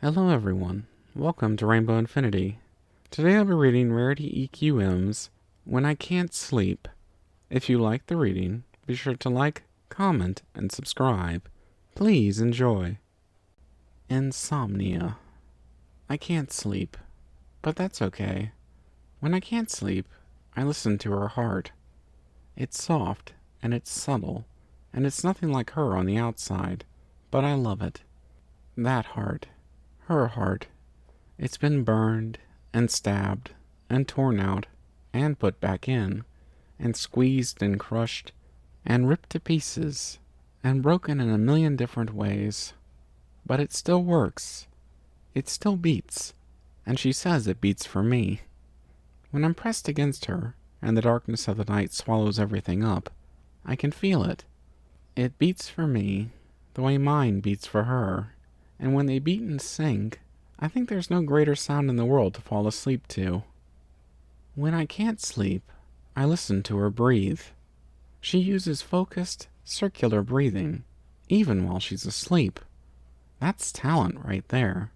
Hello everyone, welcome to Rainbow Infinity. Today I'll be reading RarityEQM's When I Can't Sleep. If you like the reading, be sure to like, comment, and subscribe. Please enjoy. Insomnia. I can't sleep, but that's okay. When I can't sleep, I listen to her heart. It's soft, and it's subtle, and it's nothing like her on the outside, but I love it. That heart. Her heart. It's been burned, and stabbed, and torn out, and put back in, and squeezed and crushed, and ripped to pieces, and broken in a million different ways. But it still works. It still beats, and she says it beats for me. When I'm pressed against her, and the darkness of the night swallows everything up, I can feel it. It beats for me, the way mine beats for her. And when they beat in sync, I think there's no greater sound in the world to fall asleep to. When I can't sleep, I listen to her breathe. She uses focused, circular breathing, even while she's asleep. That's talent right there.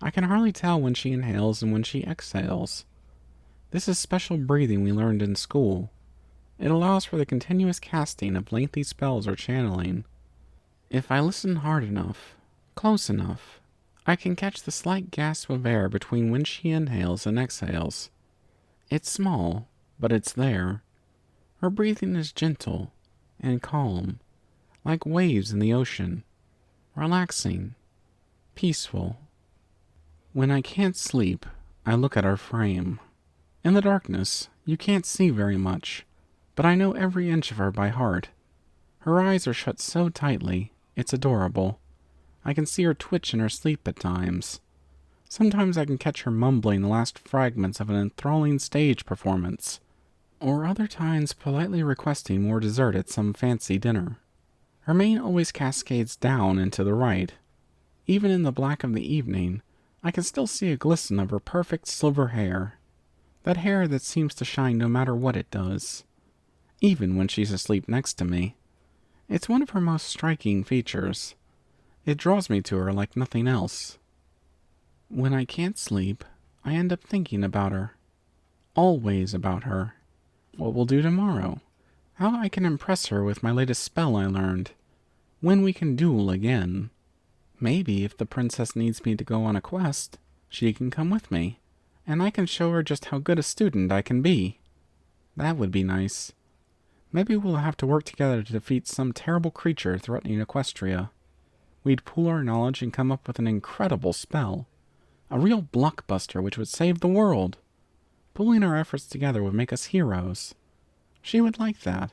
I can hardly tell when she inhales and when she exhales. This is special breathing we learned in school. It allows for the continuous casting of lengthy spells or channeling. If I listen hard enough, close enough, I can catch the slight gasp of air between when she inhales and exhales. It's small, but it's there. Her breathing is gentle and calm, like waves in the ocean, relaxing, peaceful. When I can't sleep, I look at her frame. In the darkness, you can't see very much, but I know every inch of her by heart. Her eyes are shut so tightly, it's adorable. I can see her twitch in her sleep at times. Sometimes I can catch her mumbling the last fragments of an enthralling stage performance, or other times politely requesting more dessert at some fancy dinner. Her mane always cascades down and to the right. Even in the black of the evening, I can still see a glisten of her perfect silver hair. That hair that seems to shine no matter what it does, even when she's asleep next to me. It's one of her most striking features. It draws me to her like nothing else. When I can't sleep, I end up thinking about her. Always about her. What we'll do tomorrow. How I can impress her with my latest spell I learned. When we can duel again. Maybe if the princess needs me to go on a quest, she can come with me, and I can show her just how good a student I can be. That would be nice. Maybe we'll have to work together to defeat some terrible creature threatening Equestria. We'd pool our knowledge and come up with an incredible spell. A real blockbuster which would save the world. Pooling our efforts together would make us heroes. She would like that.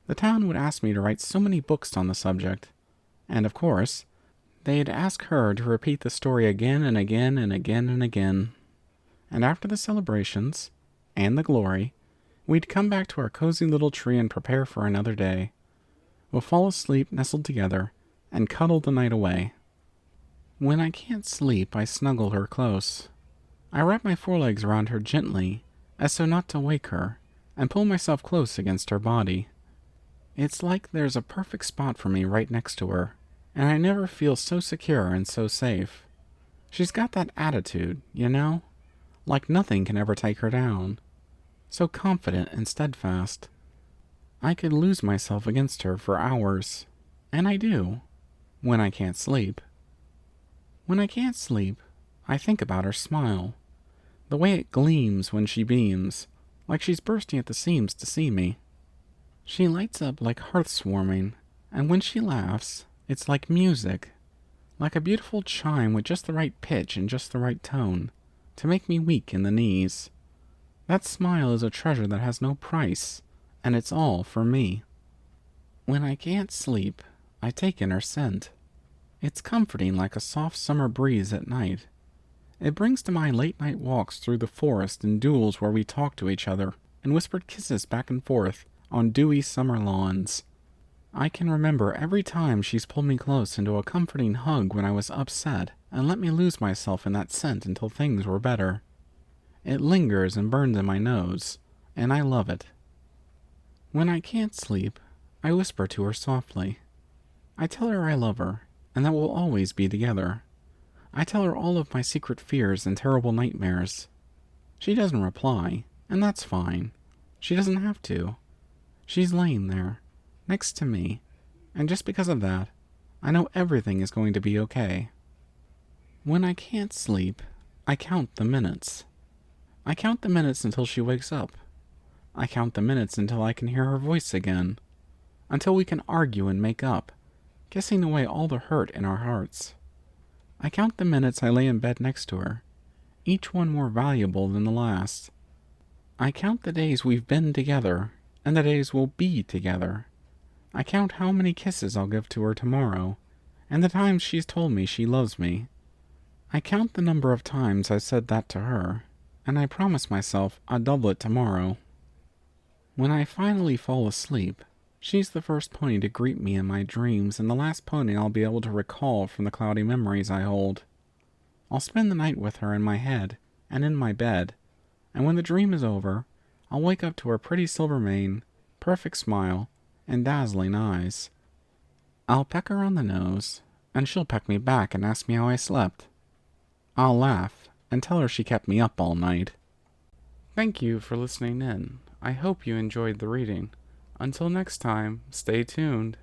The town would ask me to write so many books on the subject. And of course, they'd ask her to repeat the story again and again and again and again. And after the celebrations, and the glory, we'd come back to our cozy little tree and prepare for another day. We'll fall asleep nestled together, and cuddle the night away. When I can't sleep, I snuggle her close. I wrap my forelegs around her gently, as so not to wake her, and pull myself close against her body. It's like there's a perfect spot for me right next to her, and I never feel so secure and so safe. She's got that attitude, you know? Like nothing can ever take her down. So confident and steadfast. I could lose myself against her for hours, and I do. When I can't sleep. When I can't sleep, I think about her smile. The way it gleams when she beams, like she's bursting at the seams to see me. She lights up like hearths warming, and when she laughs, it's like music. Like a beautiful chime with just the right pitch and just the right tone, to make me weak in the knees. That smile is a treasure that has no price, and it's all for me. When I can't sleep, I take in her scent. It's comforting like a soft summer breeze at night. It brings to mind late-night walks through the forest and duels where we talk to each other and whispered kisses back and forth on dewy summer lawns. I can remember every time she's pulled me close into a comforting hug when I was upset and let me lose myself in that scent until things were better. It lingers and burns in my nose, and I love it. When I can't sleep, I whisper to her softly. I tell her I love her, and that we'll always be together. I tell her all of my secret fears and terrible nightmares. She doesn't reply, and that's fine. She doesn't have to. She's laying there, next to me, and just because of that, I know everything is going to be okay. When I can't sleep, I count the minutes. I count the minutes until she wakes up. I count the minutes until I can hear her voice again. Until we can argue and make up, kissing away all the hurt in our hearts. I count the minutes I lay in bed next to her, each one more valuable than the last. I count the days we've been together, and the days we'll be together. I count how many kisses I'll give to her tomorrow, and the times she's told me she loves me. I count the number of times I've said that to her, and I promise myself I'll double it tomorrow. When I finally fall asleep, she's the first pony to greet me in my dreams and the last pony I'll be able to recall from the cloudy memories I hold. I'll spend the night with her in my head and in my bed, and when the dream is over, I'll wake up to her pretty silver mane, perfect smile, and dazzling eyes. I'll peck her on the nose, and she'll peck me back and ask me how I slept. I'll laugh and tell her she kept me up all night. Thank you for listening in. I hope you enjoyed the reading. Until next time, stay tuned.